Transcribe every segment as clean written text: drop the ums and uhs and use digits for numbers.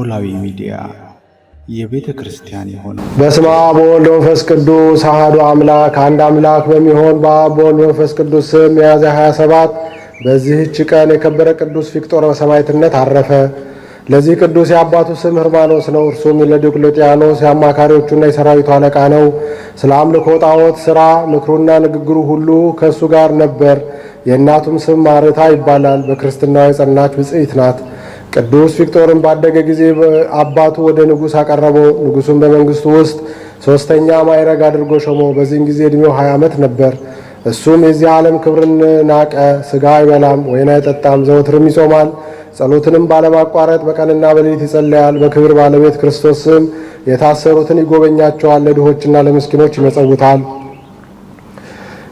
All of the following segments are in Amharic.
ኖላዊ ሚዲያ የቤተ ክርስቲያን የሆነው በስመ አብ ወወልድ ወመንፈስ ቅዱስ አሐዱ አምላክ አንድ አምላክ በሚሆን በአብ በወልድ በመንፈስ ቅዱስ ስም ሚያዝያ 27 በዚህች ቀን የከበረ ቅዱስ ፊቅጦር በሰማዕትነት አረፈ። ለዚህ ቅዱስ የአባቱ ስም ሕርማኖስ ነው። እርሱም ለዲዮቅልጥያኖስ የአማካሪዎቹና የሰራዊቱ አለቃ ነው። ስለ አምልኮ ጣዖት ሥራ ምክሩና ንግግሩ ሁሉ ከእሱ ጋር ነበር። የእናቱም ስም ማርታ ይባላል። በክርስትናዋ የጸናች ብፅዕት ናት። ቅዱስ ፊቅጦርን ባደገ ጊዜ አባቱ ወደ ንጉሥ አቀረበው። ንጉሡም በመንግሥቱ ውስጥ ሦስተኛ ማዕረግ አድርጎ ሾመው። በዚህን ጊዜ ዕድሜው 20 ዓመት ነበር። እሱም የዚህ ዓለም ክብርን ናቀ። ሥጋ አይበላም፣ ወይን አይጠጣም፣ ዘወትርም ይጾማል። ጸሎትንም ባለማቋረጥ በቀንና በሌሊት ይጸለያል። በክብር ባለቤት ክርስቶስ ስም የታሰሩትን ይጎበኛቸዋል፣ ለድሆችና ለምስኪኖች ይመጸውታል።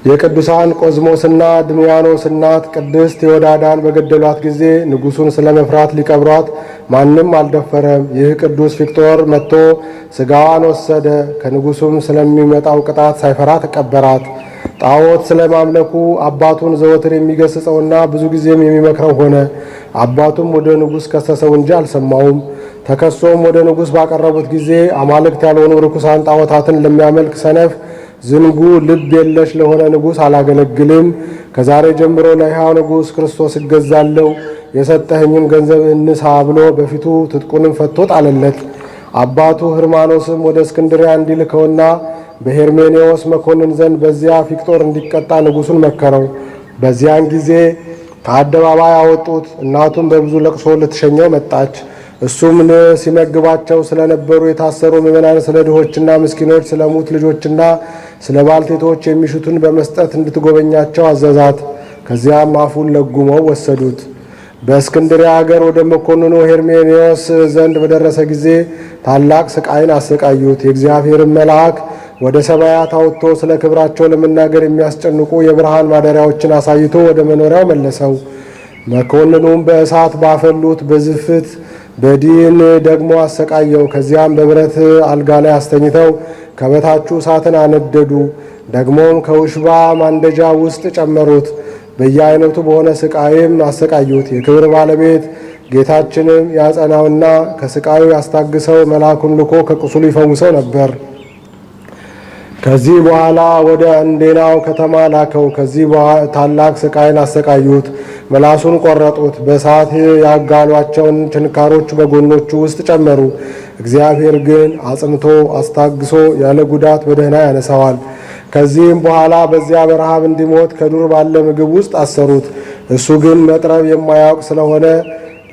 የቅዱሳን ቆዝሞስና ድሚያኖስ እናት ቅድስት ቴዎዳዳን በገደሏት ጊዜ ንጉሡን ስለ መፍራት ሊቀብሯት ማንም አልደፈረም። ይህ ቅዱስ ፊቅጦር መጥቶ ሥጋዋን ወሰደ። ከንጉሡም ስለሚመጣው ቅጣት ሳይፈራ ተቀበራት። ጣዖት ስለ ማምለኩ አባቱን ዘወትር የሚገስጸውና ብዙ ጊዜም የሚመክረው ሆነ። አባቱም ወደ ንጉሥ ከሰሰው እንጂ አልሰማውም። ተከሶም ወደ ንጉሥ ባቀረቡት ጊዜ አማልክት ያልሆኑ ርኩሳን ጣዖታትን ለሚያመልክ ሰነፍ ዝንጉ ልብ የለሽ ለሆነ ንጉሥ አላገለግልም። ከዛሬ ጀምሮ ለሕያው ንጉሥ ክርስቶስ እገዛለሁ፣ የሰጠኸኝም ገንዘብህን ንሳ ብሎ በፊቱ ትጥቁንም ፈቶ ጣለለት። አባቱ ሕርማኖስም ወደ እስክንድርያ እንዲልከውና በሄርሜኔዎስ መኮንን ዘንድ በዚያ ፊቅጦር እንዲቀጣ ንጉሡን መከረው። በዚያን ጊዜ ከአደባባይ አወጡት። እናቱም በብዙ ለቅሶ ልትሸኘው መጣች። እሱም ሲመግባቸው ስለነበሩ የታሰሩ ምዕመናን፣ ስለ ድሆችና ምስኪኖች፣ ስለ ሙት ልጆችና ስለ ባልቴቶች የሚሹትን በመስጠት እንድትጎበኛቸው አዘዛት። ከዚያም አፉን ለጉመው ወሰዱት። በእስክንድርያ አገር ወደ መኮንኑ ሄርሜኔዎስ ዘንድ በደረሰ ጊዜ ታላቅ ስቃይን አሰቃዩት። የእግዚአብሔርን መልአክ ወደ ሰማያት አውጥቶ ስለ ክብራቸው ለመናገር የሚያስጨንቁ የብርሃን ማደሪያዎችን አሳይቶ ወደ መኖሪያው መለሰው። መኮንኑም በእሳት ባፈሉት በዝፍት በዲን ደግሞ አሰቃየው። ከዚያም በብረት አልጋ ላይ አስተኝተው ከበታቹ እሳትን አነደዱ። ደግሞም ከውሽባ ማንደጃ ውስጥ ጨመሩት። በየአይነቱ በሆነ ስቃይም አሰቃዩት። የክብር ባለቤት ጌታችንም ያጸናውና ከስቃዩ ያስታግሰው መልአኩን ልኮ ከቁስሉ ይፈውሰው ነበር። ከዚህ በኋላ ወደ እንዴናው ከተማ ላከው። ከዚህ ታላቅ ስቃይን አሰቃዩት። ምላሱን ቆረጡት። በእሳት ያጋሏቸውን ችንካሮች በጎኖቹ ውስጥ ጨመሩ። እግዚአብሔር ግን አጽንቶ አስታግሶ ያለ ጉዳት በደህና ያነሳዋል። ከዚህም በኋላ በዚያ በረሃብ እንዲሞት ከዱር ባለ ምግብ ውስጥ አሰሩት። እሱ ግን መጥረብ የማያውቅ ስለሆነ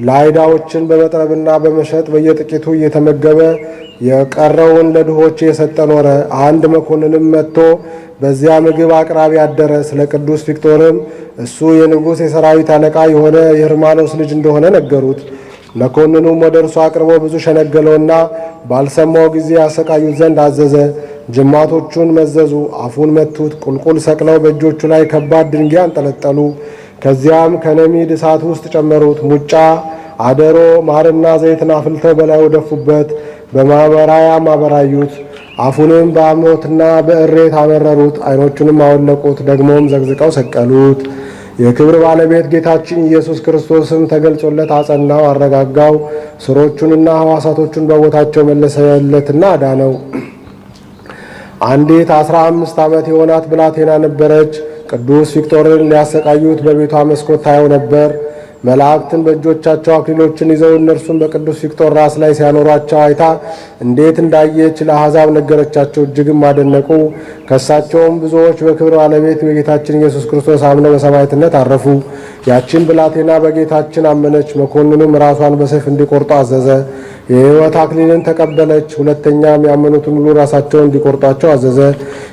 ላይዳዎችን በመጥረብና በመሸጥ በየጥቂቱ እየተመገበ የቀረውን ለድሆች የሰጠ ኖረ። አንድ መኮንንም መጥቶ በዚያ ምግብ አቅራቢ አደረ። ስለ ቅዱስ ፊቅጦርም እሱ የንጉሥ የሰራዊት አለቃ የሆነ የሕርማኖስ ልጅ እንደሆነ ነገሩት። መኮንኑም ወደ እርሱ አቅርቦ ብዙ ሸነገለውና ባልሰማው ጊዜ ያሰቃዩት ዘንድ አዘዘ። ጅማቶቹን መዘዙ፣ አፉን መቱት። ቁልቁል ሰቅለው በእጆቹ ላይ ከባድ ድንጋይ አንጠለጠሉ። ከዚያም ከነሚድ እሳት ውስጥ ጨመሩት። ሙጫ፣ አደሮ፣ ማርና ዘይትን አፍልተው በላዩ ደፉበት። በማበራያም አበራዩት። አፉንም በአሞትና በእሬት አመረሩት። ዓይኖቹንም አወለቁት። ደግሞም ዘግዝቀው ሰቀሉት። የክብር ባለቤት ጌታችን ኢየሱስ ክርስቶስም ተገልጾለት አጸናው፣ አረጋጋው። ስሮቹንና ሕዋሳቶቹን በቦታቸው መለሰለትና አዳነው። አንዲት 15 ዓመት የሆናት ብላቴና ነበረች። ቅዱስ ፊቅጦርን ሊያሰቃዩት በቤቷ መስኮት ታየው ነበር። መላእክትን በእጆቻቸው አክሊሎችን ይዘው እነርሱም በቅዱስ ፊቅጦር ራስ ላይ ሲያኖሯቸው አይታ እንዴት እንዳየች ለአሕዛብ ነገረቻቸው። እጅግም አደነቁ። ከሳቸውም ብዙዎች በክብር ባለቤት በጌታችን ኢየሱስ ክርስቶስ አምነው በሰማዕትነት አረፉ። ያችን ብላቴና በጌታችን አመነች። መኮንኑም ራሷን በሰይፍ እንዲቆርጡ አዘዘ። የሕይወት አክሊልን ተቀበለች። ሁለተኛም ያመኑትን ሁሉ ራሳቸውን እንዲቆርጧቸው አዘዘ።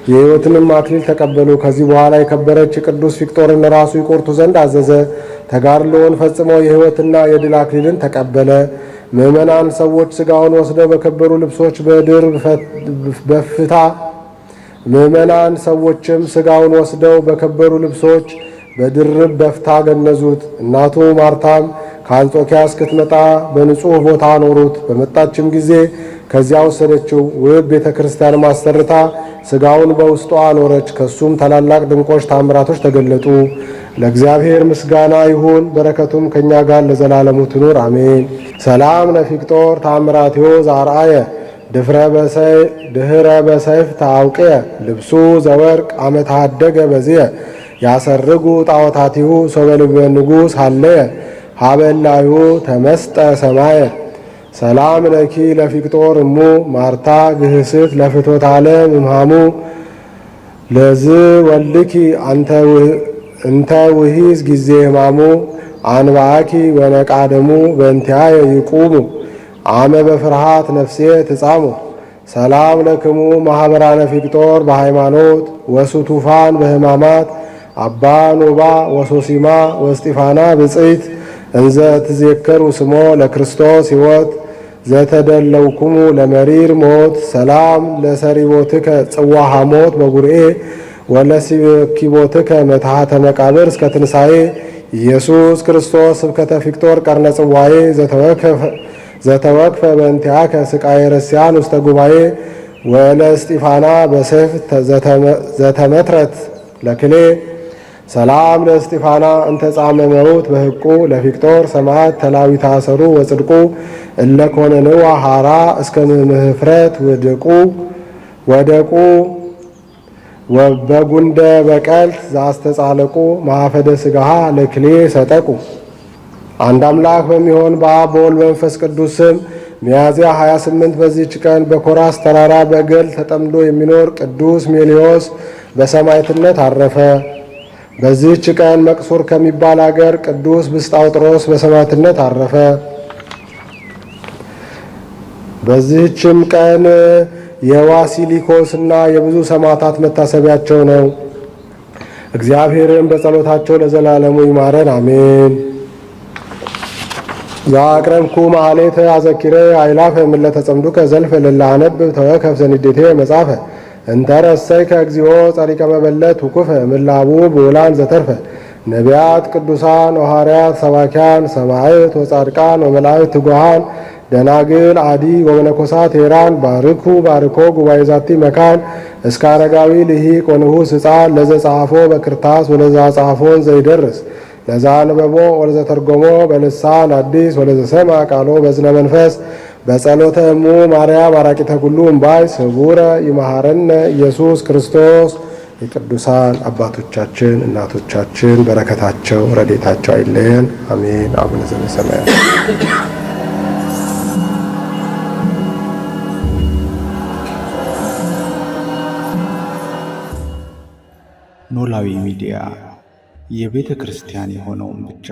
የሕይወትንም አክሊል ተቀበሉ። ከዚህ በኋላ የከበረች ቅዱስ ፊቅጦርን ራሱ ይቆርጡ ዘንድ አዘዘ። ተጋድሎውን ፈጽመው የሕይወትና የድል አክሊልን ተቀበለ። ምዕመናን ሰዎች ሥጋውን ወስደው በከበሩ ልብሶች በድር በፍታ ምዕመናን ሰዎችም ሥጋውን ወስደው በከበሩ ልብሶች በድርብ በፍታ ገነዙት። እናቱ ማርታም ከአንጾኪያ እስክትመጣ በንጹሕ ቦታ አኖሩት። በመጣችም ጊዜ ከዚያ ወሰደችው። ውብ ቤተ ክርስቲያን ማሰርታ ሥጋውን በውስጧ አኖረች። ከሱም ታላላቅ ድንቆች ታምራቶች ተገለጡ። ለእግዚአብሔር ምስጋና ይሁን፣ በረከቱም ከእኛ ጋር ለዘላለሙ ትኑር አሜን። ሰላም ለፊቅጦር ታምራቲዮ ዛርአየ ድኅረ በሰይፍ ታውቅየ ልብሱ ዘወርቅ አመታደገ በዝየ ያሰርጉ ጣዖታቲሁ ሶበልበ ንጉሥ ሃለየ ሀበላዩ ተመስጠ ሰማየ። ሰላም ለኪ ለፊቅጦር እሙ ማርታ ግህስት ለፍቶት ዓለም እምሃሙ ለዝ ወልኪ እንተ ውሂዝ ጊዜ ህማሙ አንባኪ ወነቃደሙ በእንቲአየ ይቁሙ አመ በፍርሃት ነፍሴ ትጻሙ። ሰላም ለክሙ ማኅበራነ ፊቅጦር በሃይማኖት ወሱቱፋን በህማማት አባ ኖባ ወሶሲማ ወስጢፋና ብፅዕት እንዘ ትዜከሩ ስሞ ለክርስቶስ ሕይወት ዘተደለውኩሙ ለመሪር ሞት። ሰላም ለሰሪቦትከ ጽዋ ሐሞት በጉርኤ ወለሲኪቦትከ መትሐተ መቃብር እስከ ትንሣኤ። ኢየሱስ ክርስቶስ ስብከተ ፊቅጦር ቀርነ ጽዋዬ ዘተወክፈ በእንቲአከ ስቃየ ረስያን ውስተ ጉባኤ ወለስጢፋና በሰይፍ ዘተመትረት ለክሌ። ሰላም ለእስጢፋና እንተ ጻመ መውት በሕቁ ለፊቅጦር ሰማዕት ተላዊታ አሰሩ ወጽድቁ እለ ኮነንዋ ሐራ እስከ ምህፍረት ወደቁ በጉንደ በቀልት ዘአስተጻለቁ ማፈደ ሥጋሃ ለክሌ ሰጠቁ። አንድ አምላክ በሚሆን በአብ በወልድ በመንፈስ ቅዱስ ስም ሚያዝያ 28 በዚህች ቀን በኮራስ ተራራ በገል ተጠምዶ የሚኖር ቅዱስ ሜልዮስ በሰማዕትነት አረፈ። በዚህች ቀን መቅሱር ከሚባል አገር ቅዱስ ብስጣውጥሮስ በሰማዕትነት አረፈ። በዚህችም ቀን የዋሲሊኮስና የብዙ ሰማዕታት መታሰቢያቸው ነው። እግዚአብሔርን በጸሎታቸው ለዘላለሙ ይማረን አሜን። ዛቅረብኩ ማኅሌተ አዘኪረ አእላፈ እምዕለተ ጸምዱከ ዘልፈ ለላነብብ ተወከፍ ዘንዴቴ መጻፈ እንተረሰይከ እግዚኦ ጸሪቀ መበለት ውኩፈ እምላቡ ብዑላን ዘተርፈ ነቢያት ቅዱሳን ወሐዋርያት ሰባኪያን ሰማዕት ወጻድቃን ወመላእክት ትጉሃን ደናግል አዲ ወመነኮሳት ሄራን ባርኮ ጉባኤ ዛቲ መካን እስከ አረጋዊ ልሂቅ ወንዑስ ሕፃን ለዘ ጸሐፎ በክርታስ ወለዘ ጻፎን ዘይደርስ ለዛ አንበቦ ወለዘ ተርጎሞ በልሳን አዲስ ወለዘ ሰማ ቃሎ በዝነ መንፈስ በጸሎተ እሙ ማርያም አራቂተ ኩሉ እምባይ ስቡረ ይመሐረነ ኢየሱስ ክርስቶስ። የቅዱሳን አባቶቻችን እናቶቻችን በረከታቸው ረድኤታቸው አይለየን አሜን። አቡነ ዘበሰማያት ኖላዊ ሚዲያ የቤተ ክርስቲያን የሆነውን ብቻ